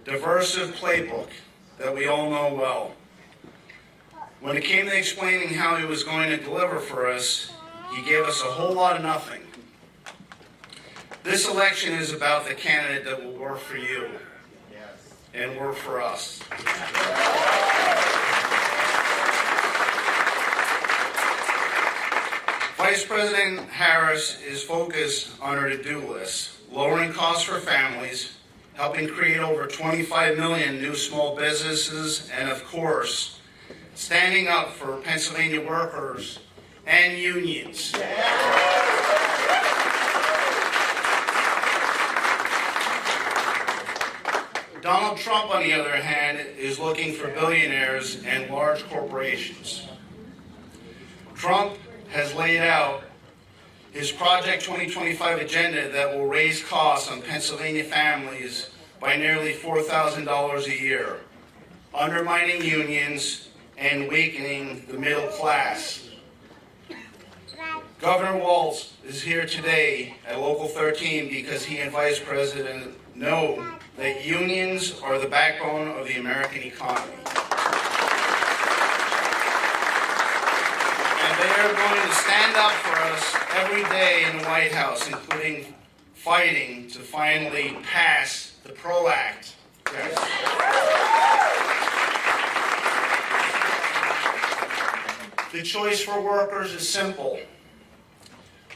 diversive playbook that we all know well. When it came to explaining how he was going to deliver for us, he gave us a whole lot of nothing. This election is about the candidate that will work for you and work for us. Vice President Harris is focused on her to-do list, lowering costs for families, helping create over 25 million new small businesses, and of course, standing up for Pennsylvania workers and unions. Donald Trump, on the other hand, is looking for billionaires and large corporations. Trump has laid out his Project 2025 agenda that will raise costs on Pennsylvania families by nearly $4,000 a year, undermining unions and weakening the middle class. Governor Walz is here today at Local 13 because he and Vice President know that unions are the backbone of the American economy. And they are going to stand up for us every day in the White House, including fighting to finally pass the PRO Act. Yes. The choice for workers is simple.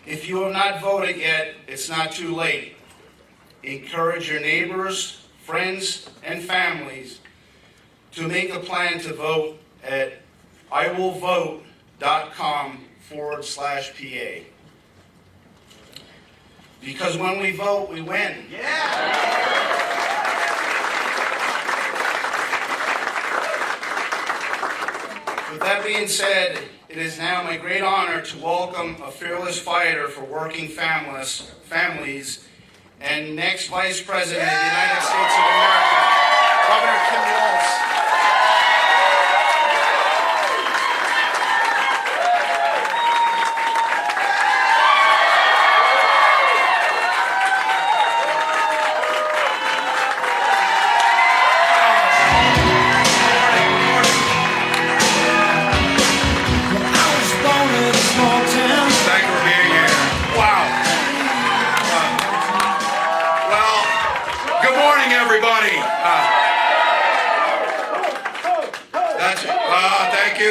If you have not voted yet, it's not too late. Encourage your neighbors, friends, and families to make a plan to vote at iwillvote.com/PA. Because when we vote, we win. With that being said, it is now my great honor to welcome a fearless fighter for working families and next Vice President of the United States of America, Governor Tim Walz.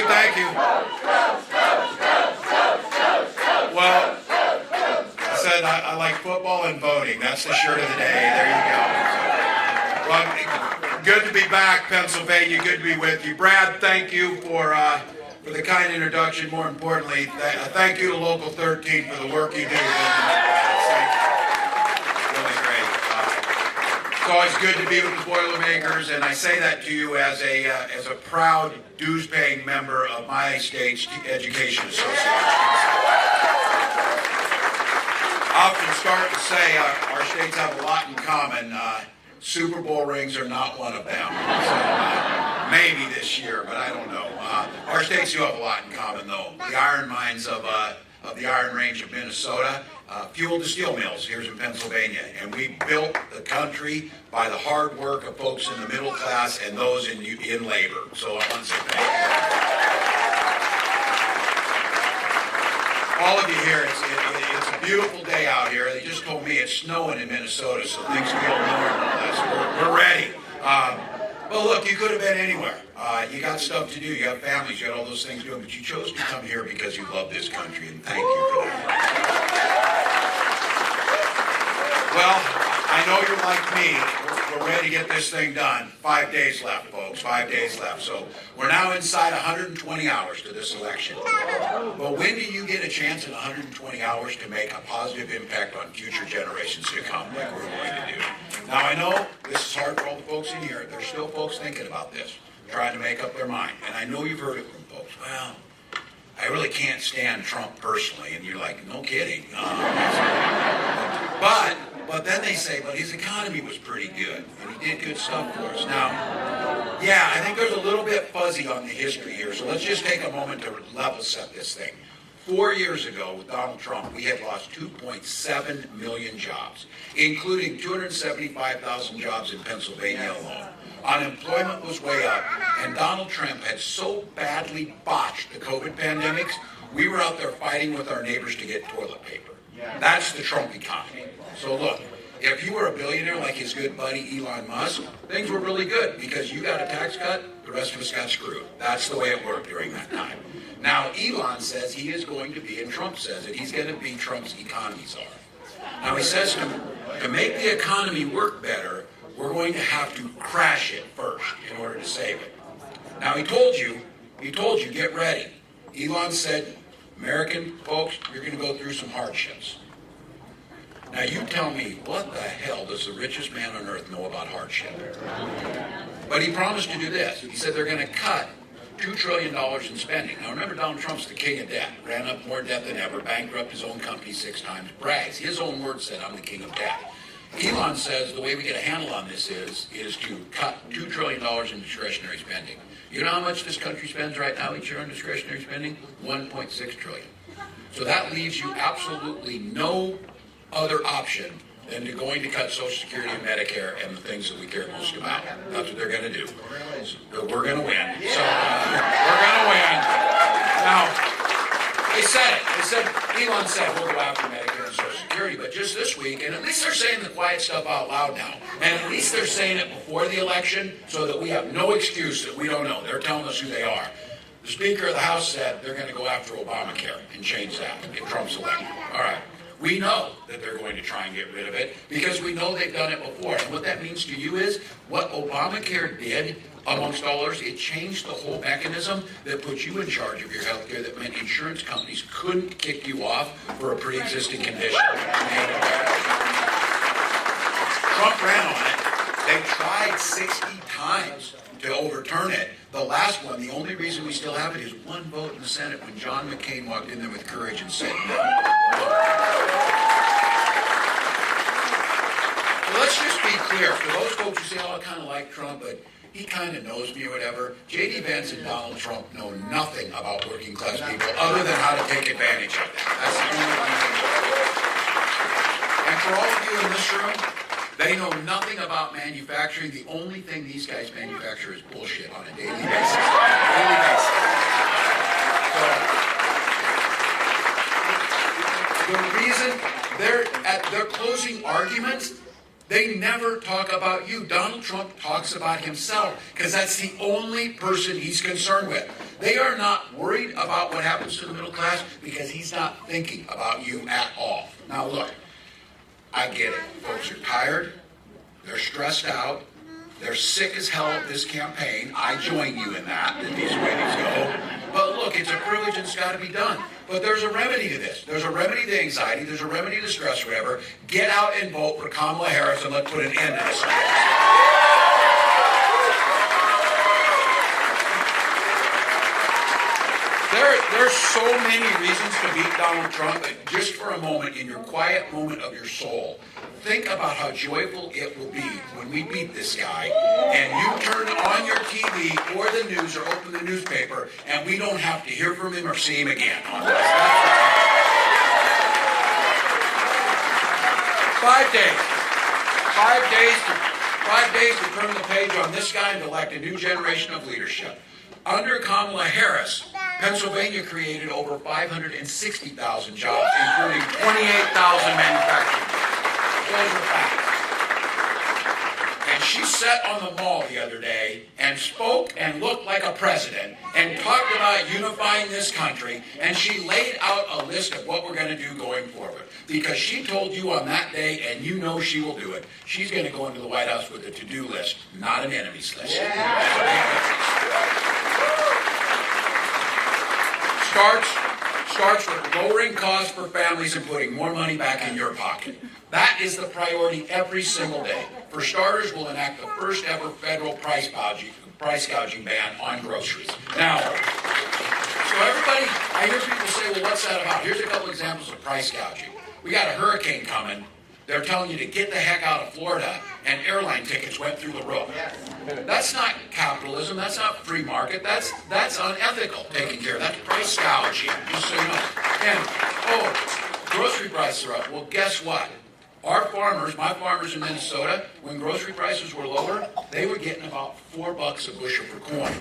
Thank you. Well, I said I like football and voting. That's the shirt of the day. There you go. Well, good to be back, Pennsylvania. Good to be with you. Brad, thank you for the kind introduction. More importantly, thank you to Local 13 for the work you do. It's always good to be with the Boilermakers, and I say that to you as a proud dues-paying member of my state's education association. I often start to say our states have a lot in common. Super Bowl rings are not one of them. So, maybe this year, but I don't know. Our states do have a lot in common, though. The iron mines of the Iron Range of Minnesota fueled the steel mills here in Pennsylvania, and we built the country by the hard work of folks in the middle class and those in labor. So I want to say thank you. All of you here, it's a beautiful day out here. They just told me it's snowing in Minnesota, so things feel normal. We're ready. Well, look, you could have been anywhere. You got stuff to do. You got families. You got all those things doing, but you chose to come here because you love this country, and thank you for that. Well, I know you're like me. We're ready to get this thing done. 5 days left, folks. 5 days left. So we're now inside 120 hours to this election. But when do you get a chance in 120 hours to make a positive impact on future generations to come, like we're going to do? Now, I know this is hard for all the folks in here. There's still folks thinking about this, trying to make up their mind. And I know you've heard it from folks. Well, I really can't stand Trump personally. And you're like, no kidding. But then they say, but his economy was pretty good, and he did good stuff for us. Now, yeah, I think there's a little bit fuzzy on the history here, so let's just take a moment to level set this thing. 4 years ago with Donald Trump, we had lost 2.7 million jobs, including 275,000 jobs in Pennsylvania alone. Unemployment was way up, and Donald Trump had so badly botched the COVID pandemics, we were out there fighting with our neighbors to get toilet paper. That's the Trump economy. So look, if you were a billionaire like his good buddy Elon Musk, things were really good because you got a tax cut, the rest of us got screwed. That's the way it worked during that time. Now, Elon says he is going to be, and Trump says it, he's going to be Trump's economy czar. Now, he says to make the economy work better, we're going to have to crash it first in order to save it. Now, he told you, get ready. Elon said, American folks, you're going to go through some hardships. Now, you tell me, what the hell does the richest man on earth know about hardship? But he promised to do this. He said they're going to cut $2 trillion in spending. Now, remember, Donald Trump's the king of debt. Ran up more debt than ever, bankrupted his own company 6 times, brags. His own words said, I'm the king of debt. Elon says the way we get a handle on this is to cut $2 trillion in discretionary spending. You know how much this country spends right now each year on discretionary spending? $1.6 trillion. So that leaves you absolutely no other option than to going to cut Social Security and Medicare and the things that we care most about. That's what they're going to do. So we're going to win. So we're going to win. Now, they said it. They said, Elon said we'll go after Medicare and Social Security, but just this week, and at least they're saying the quiet stuff out loud now, and at least they're saying it before the election so that we have no excuse that we don't know. They're telling us who they are. The Speaker of the House said they're going to go after Obamacare and change that if Trump's elected. All right. We know that they're going to try and get rid of it because we know they've done it before. And what that means to you is what Obamacare did, amongst all others, it changed the whole mechanism that put you in charge of your health care. That meant insurance companies couldn't kick you off for a pre-existing condition. Trump ran on it. They tried 60 times to overturn it. The last one, the only reason we still have it is one vote in the Senate when John McCain walked in there with courage and said no. So let's just be clear. For those folks who say, oh, I kind of like Trump, but he kind of knows me or whatever, J.D. Vance and Donald Trump know nothing about working class people other than how to take advantage of them. That's the only thing. And for all of you in this room, they know nothing about manufacturing. The only thing these guys manufacture is bullshit on a daily basis. So, the reason they're at their closing arguments, they never talk about you. Donald Trump talks about himself because that's the only person he's concerned with. They are not worried about what happens to the middle class because he's not thinking about you at all. Now look, I get it. Folks are tired. They're stressed out. They're sick as hell of this campaign. I join you in that these ways go. But look, it's a privilege and it's got to be done. But there's a remedy to this. There's a remedy to anxiety. There's a remedy to stress, whatever. Get out and vote for Kamala Harris and let's put an end to this. There's so many reasons to beat Donald Trump, but just for a moment, in your quiet moment of your soul, think about how joyful it will be when we beat this guy and you turn on your TV or the news or open the newspaper and we don't have to hear from him or see him again. 5 days. 5 days to turn the page on this guy and elect a new generation of leadership. Under Kamala Harris, Pennsylvania created over 560,000 jobs, including 28,000 manufacturing jobs. Those are facts. And she sat on the mall the other day and spoke and looked like a president and talked about unifying this country, and she laid out a list of what we're going to do going forward. Because she told you on that day, and you know she will do it, she's going to go into the White House with a to-do list, not an enemies list. Starts with lowering costs for families and putting more money back in your pocket. That is the priority every single day. For starters, we'll enact the first ever federal price gouging ban on groceries. Now, so everybody, I hear people say, well, what's that about? Here's a couple examples of price gouging. We got a hurricane coming. They're telling you to get the heck out of Florida, and airline tickets went through the roof. That's not capitalism. That's not free market. That's unethical. Taking care of that's price gouging. Just so you know. And grocery prices are up. Well, guess what? Our farmers, my farmers in Minnesota, when grocery prices were lower, they were getting about $4 a bushel for corn.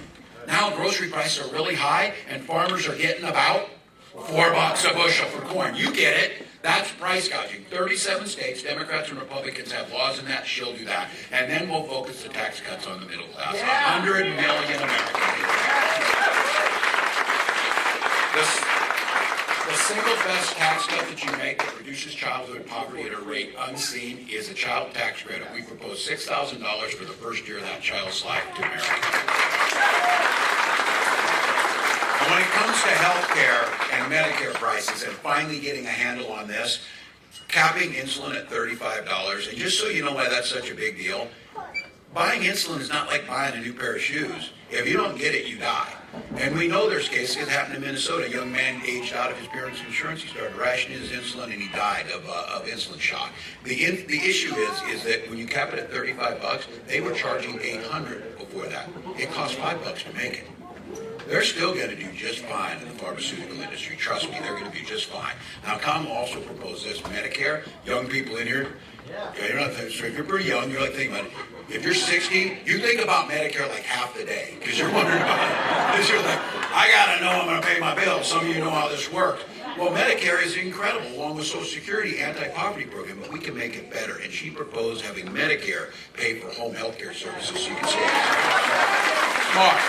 Now grocery prices are really high, and farmers are getting about $4 a bushel for corn. You get it. That's price gouging. 37 states, Democrats and Republicans have laws in that. She'll do that. And then we'll focus the tax cuts on the middle class. 100 million Americans. The single best tax cut that you make that reduces childhood poverty at a rate unseen is a child tax credit. We propose $6,000 for the first year of that child's life to America. When it comes to health care and Medicare prices and finally getting a handle on this, capping insulin at $35, and just so you know why that's such a big deal, buying insulin is not like buying a new pair of shoes. If you don't get it, you die. And we know there's cases. It happened in Minnesota. A young man aged out of his parents' insurance. He started rationing his insulin, and he died of insulin shock. The issue is that when you cap it at $35, they were charging $800 before that. It cost $5 to make it. They're still going to do just fine in the pharmaceutical industry. Trust me, they're going to do just fine. Now, Kamala also proposed this. Medicare, young people in here, you're not thinking straight. If you're pretty young, you're like thinking about it. If you're 60, you think about Medicare like half the day because you're wondering about it. Because you're like, I got to know I'm going to pay my bills. Some of you know how this works. Well, Medicare is incredible, along with Social Security anti-poverty program, but we can make it better. And she proposed having Medicare pay for home health care services so you can save. Smart.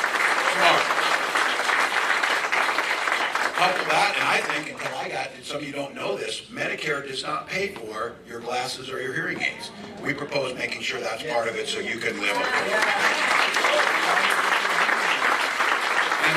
Couple that, and I think, until I got it, some of you don't know this, Medicare does not pay for your glasses or your hearing aids. We propose making sure that's part of it so you can live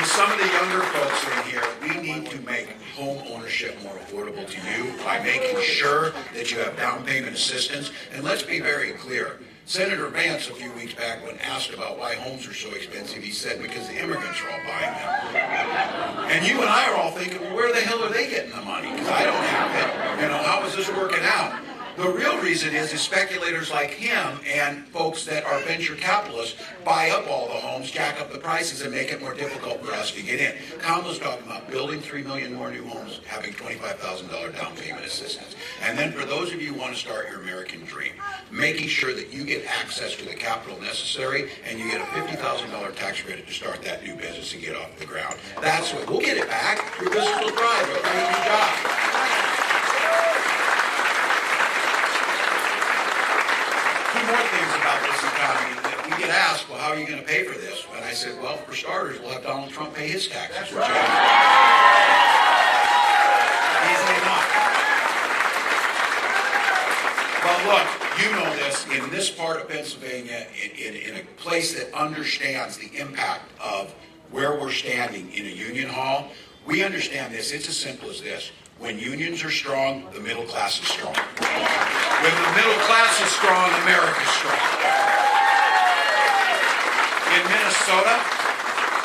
And some of the younger folks in here, we need to make home ownership more affordable to you by making sure that you have down payment assistance. And let's be very clear. Senator Vance, a few weeks back, when asked about why homes are so expensive, he said, because the immigrants are all buying them. And you and I are all thinking, well, where the hell are they getting the money? Because I don't have it. How is this working out? The real reason is speculators like him and folks that are venture capitalists buy up all the homes, jack up the prices, and make it more difficult for us to get in. Kamala's talking about building 3 million more new homes, having $25,000 down payment assistance. And then for those of you who want to start your American dream, making sure that you get access to the capital necessary and you get a $50,000 tax credit to start that new business and get off the ground. That's what, we'll get it back. Your business will thrive. You'll find a new job. More things about this economy. We get asked, well, how are you going to pay for this? And I said, well, for starters, we'll have Donald Trump pay his taxes. Easily enough. Well, look, you know this. In this part of Pennsylvania, in a place that understands the impact of where we're standing in a union hall, we understand this. It's as simple as this. When unions are strong, the middle class is strong. When the middle class is strong, America's strong. In Minnesota,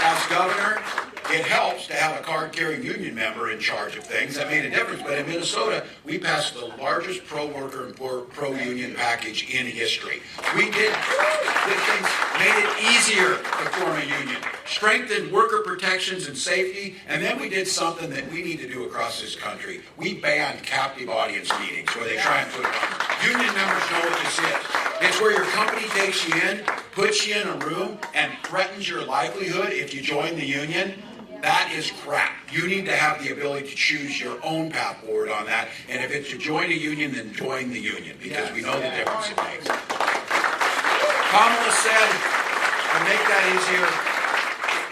as governor, it helps to have a card-carrying union member in charge of things. That made a difference. But in Minnesota, we passed the largest pro-worker and pro-union package in history. We did things, made it easier to form a union, strengthened worker protections and safety, and then we did something that we need to do across this country. We banned captive audience meetings where they try and put it on. Union members know what this is. It's where your company takes you in, puts you in a room, and threatens your livelihood if you join the union. That is crap. You need to have the ability to choose your own path forward on that. And if it's to join a union, then join the union, because we know the difference it makes. Kamala said, to make that easier,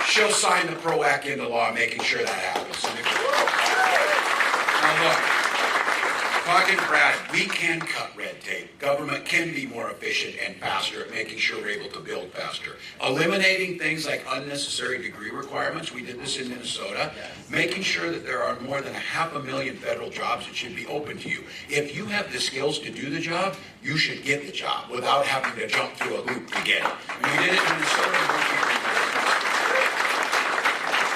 she'll sign the PRO Act into law, making sure that happens. Now look, talking to Brad, we can cut red tape. Government can be more efficient and faster at making sure we're able to build faster. Eliminating things like unnecessary degree requirements. We did this in Minnesota. Making sure that there are more than 500,000 federal jobs that should be open to you. If you have the skills to do the job, you should get the job without having to jump through a loop to get it. And we did it in Minnesota.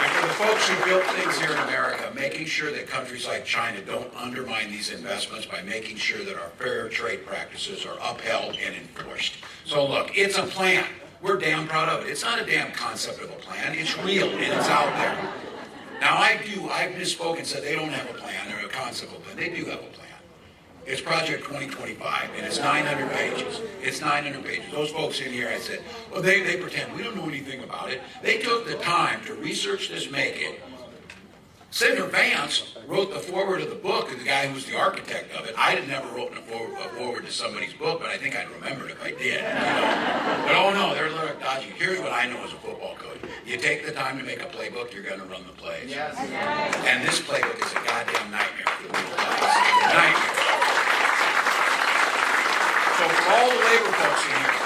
And for the folks who built things here in America, making sure that countries like China don't undermine these investments by making sure that our fair trade practices are upheld and enforced. So look, it's a plan. We're damn proud of it. It's not a damn concept of a plan. It's real and it's out there. Now I've misspoken and said they don't have a plan or a concept of a plan. They do have a plan. It's Project 2025 and it's 900 pages. It's 900 pages. Those folks in here, I said, well, they pretend we don't know anything about it. They took the time to research this, make it. Senator Vance wrote the foreword of the book, the guy who's the architect of it. I had never written a foreword to somebody's book, but I think I'd remember it if I did. But oh no, they're a little dodgy. Here's what I know as a football coach. You take the time to make a playbook, you're going to run the plays. Yes. And this playbook is a goddamn nightmare for the little guys. Nightmare. So for all the labor folks in here,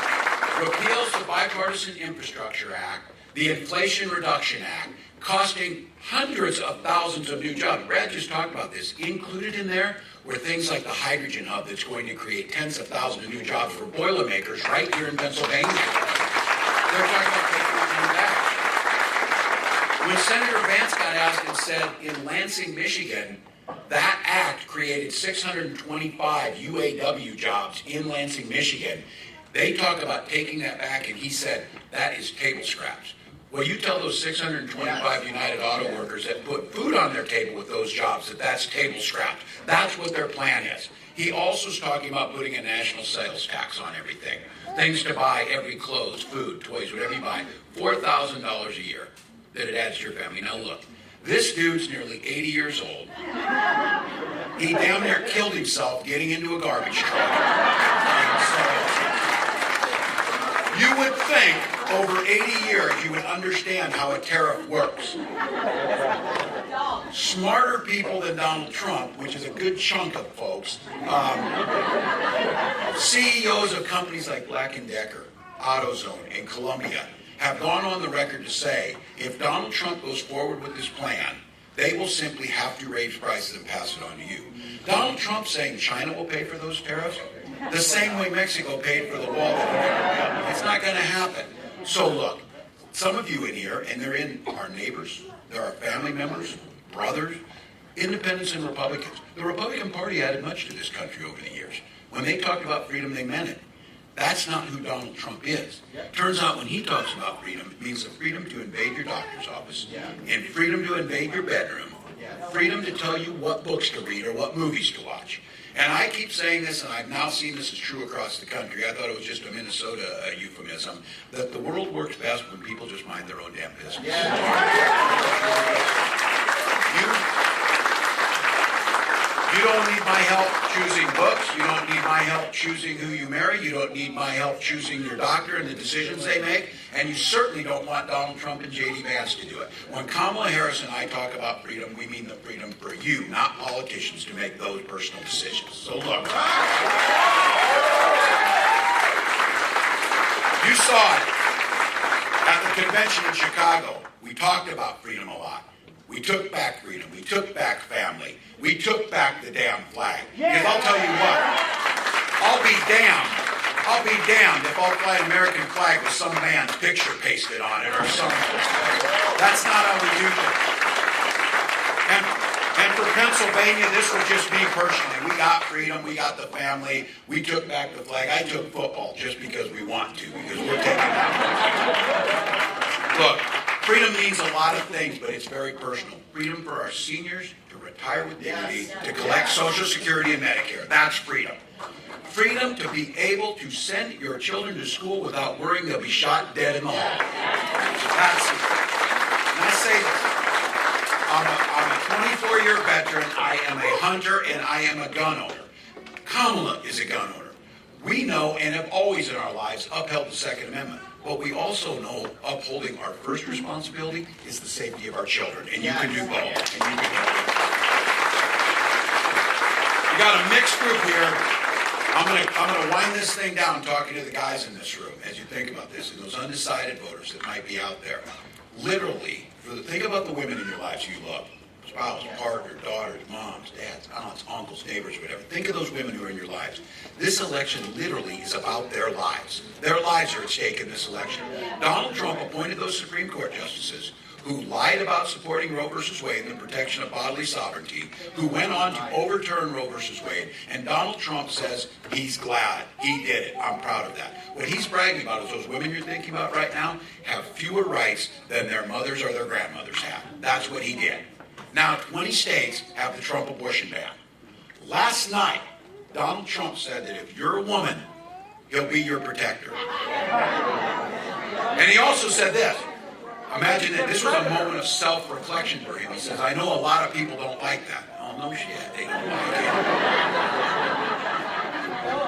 repeals the Bipartisan Infrastructure Act, the Inflation Reduction Act, costing hundreds of thousands of new jobs. Brad just talked about this. Included in there were things like the hydrogen hub that's going to create tens of thousands of new jobs for Boilermakers right here in Pennsylvania. They're talking about taking money back. When Senator Vance got asked and said in Lansing, Michigan, that act created 625 UAW jobs in Lansing, Michigan. They talk about taking that back, and he said that is table scraps. Well, you tell those 625 United Auto Workers that put food on their table with those jobs that that's table scraps. That's what their plan is. He also is talking about putting a national sales tax on everything. Things to buy, every clothes, food, toys, whatever you buy. $4,000 a year that it adds to your family. Now look, this dude's nearly 80 years old. He damn near killed himself getting into a garbage truck. You would think over 80 years you would understand how a tariff works. Smarter people than Donald Trump, which is a good chunk of folks, CEOs of companies like Black & Decker, AutoZone, and Columbia have gone on the record to say if Donald Trump goes forward with this plan, they will simply have to raise prices and pass it on to you. Donald Trump saying China will pay for those tariffs, the same way Mexico paid for the wall that he never built. It's not going to happen. So look, some of you in here, and they're in our neighbors, they're our family members, brothers, independents and Republicans. The Republican Party added much to this country over the years. When they talked about freedom, they meant it. That's not who Donald Trump is. Turns out when he talks about freedom, it means the freedom to invade your doctor's office, and freedom to invade your bedroom, freedom to tell you what books to read or what movies to watch. And I keep saying this, and I've now seen this is true across the country. I thought it was just a Minnesota euphemism, that the world works best when people just mind their own damn business. You don't need my help choosing books. You don't need my help choosing who you marry. You don't need my help choosing your doctor and the decisions they make. And you certainly don't want Donald Trump and J.D. Vance to do it. When Kamala Harris and I talk about freedom, we mean the freedom for you, not politicians, to make those personal decisions. So look. You saw it at the convention in Chicago. We talked about freedom a lot. We took back freedom. We took back family. We took back the damn flag. Because I'll tell you what, I'll be damned if I'll fly an American flag with some man's picture pasted on it or something. That's not how we do things. And for Pennsylvania, this was just me personally. We got freedom. We got the family. We took back the flag. I took football just because we want to, because we're taking it. Look. Freedom means a lot of things, but it's very personal. Freedom for our seniors to retire with dignity, to collect Social Security and Medicare. That's freedom. Freedom to be able to send your children to school without worrying they'll be shot dead in the hall. That's it. And I say this. I'm a 24-year veteran. I am a hunter, and I am a gun owner. Kamala is a gun owner. We know and have always in our lives upheld the Second Amendment. But we also know upholding our first responsibility is the safety of our children. And you can do both. And you can do both. We got a mixed group here. I'm gonna wind this thing down talking to the guys in this room as you think about this and those undecided voters that might be out there. Literally, think about the women in your lives you love. Spouse, partner, daughters, moms, dads, aunts, uncles, neighbors, whatever. Think of those women who are in your lives. This election literally is about their lives. Their lives are at stake in this election. Donald Trump appointed those Supreme Court justices who lied about supporting Roe v. Wade and the protection of bodily sovereignty, who went on to overturn Roe v. Wade, and Donald Trump says he's glad he did it. I'm proud of that. What he's bragging about is those women you're thinking about right now have fewer rights than their mothers or their grandmothers had. That's what he did. Now, 20 states have the Trump abortion ban. Last night, Donald Trump said that if you're a woman, he'll be your protector. And he also said this. Imagine that this was a moment of self-reflection for him. He says, I know a lot of people don't like that. Oh, no shit, they don't like it.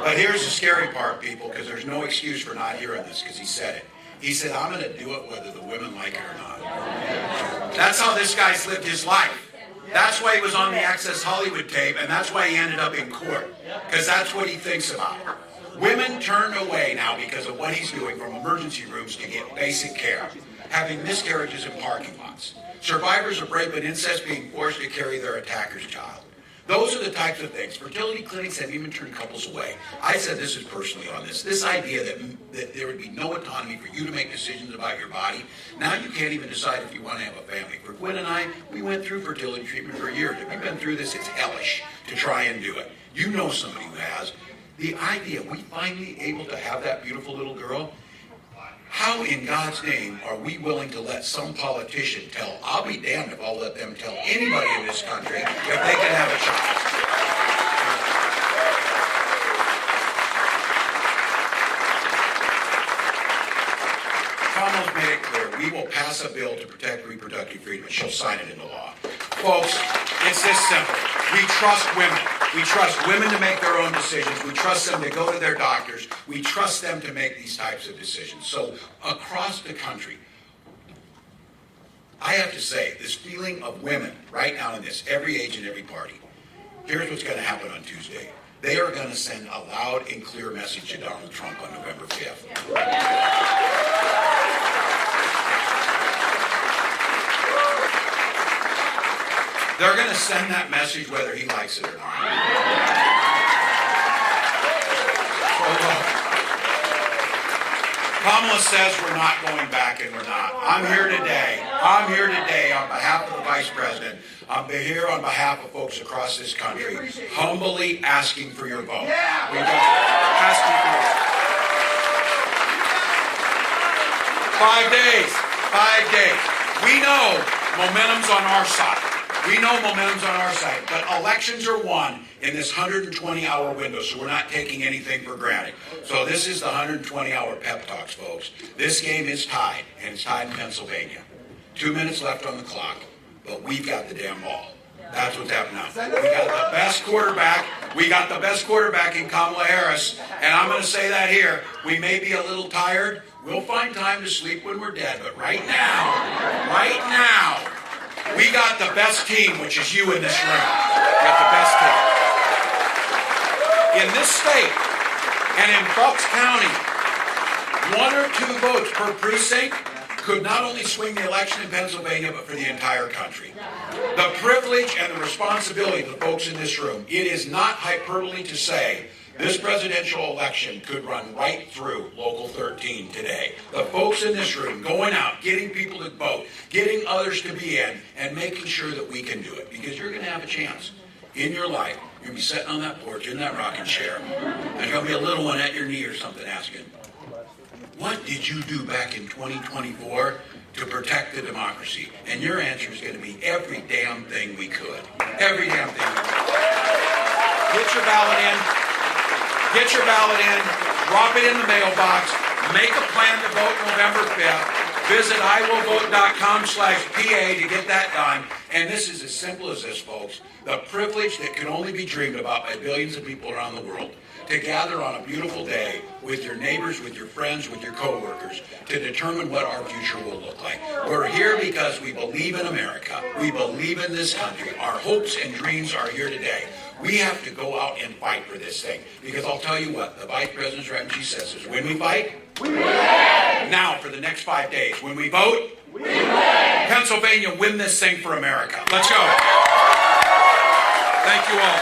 But here's the scary part, people, because there's no excuse for not hearing this, because he said it. He said, I'm going to do it whether the women like it or not. That's how this guy's lived his life. That's why he was on the Access Hollywood tape, and that's why he ended up in court, because that's what he thinks about. Women turned away now because of what he's doing from emergency rooms to get basic care, having miscarriages in parking lots, survivors of rape and incest being forced to carry their attacker's child. Those are the types of things. Fertility clinics have even turned couples away. I said this is personally on this. This idea that there would be no autonomy for you to make decisions about your body. Now you can't even decide if you want to have a family. For Gwen and I, we went through fertility treatment for years. If you've been through this, it's hellish to try and do it. You know somebody who has. The idea, we finally able to have that beautiful little girl. How in God's name are we willing to let some politician tell, I'll be damned if I'll let them tell anybody in this country if they can have a child. Kamala's made it clear, we will pass a bill to protect reproductive freedom, and she'll sign it into law. Folks, it's this simple. We trust women. We trust women to make their own decisions. We trust them to go to their doctors. We trust them to make these types of decisions. So across the country, I have to say, this feeling of women right now in this, every age and every party, here's what's going to happen on Tuesday. They are going to send a loud and clear message to Donald Trump on November 5th. They're going to send that message whether he likes it or not. Kamala says we're not going back, and we're not. I'm here today on behalf of the Vice President. I'm here on behalf of folks across this country, humbly asking for your vote. We just asking for your vote. 5 days. We know momentum's on our side. But elections are won in this 120-hour window, so we're not taking anything for granted. So this is the 120-hour pep talks, folks. This game is tied, and it's tied in Pennsylvania. 2 minutes left on the clock, but we've got the damn ball. That's what's happening now. We got the best quarterback. We got the best quarterback in Kamala Harris, and I'm going to say that here. We may be a little tired. We'll find time to sleep when we're dead, but right now, we got the best team, which is you in this room. We got the best team. In this state and in Bucks County, 1 or 2 votes per precinct could not only swing the election in Pennsylvania, but for the entire country. The privilege and the responsibility of the folks in this room, it is not hyperbole to say this presidential election could run right through Local 13 today. The folks in this room going out, getting people to vote, getting others to be in, and making sure that we can do it. Because you're going to have a chance in your life. You're going to be sitting on that porch in that rocking chair. And there's going to be a little one at your knee or something asking, what did you do back in 2024 to protect the democracy? And your answer is going to be every damn thing we could. Every damn thing we could. Get your ballot in. Get your ballot in, drop it in the mailbox, make a plan to vote November 5th, visit iwillvote.com/PA to get that done. And this is as simple as this, folks. The privilege that can only be dreamed about by billions of people around the world to gather on a beautiful day with your neighbors, with your friends, with your coworkers to determine what our future will look like. We're here because we believe in America. We believe in this country. Our hopes and dreams are here today. We have to go out and fight for this thing. Because I'll tell you what, the Vice President's right, and she says this, when we fight, we win. Now for the next 5 days, when we vote, we win. Pennsylvania, win this thing for America. Let's go. Thank you all.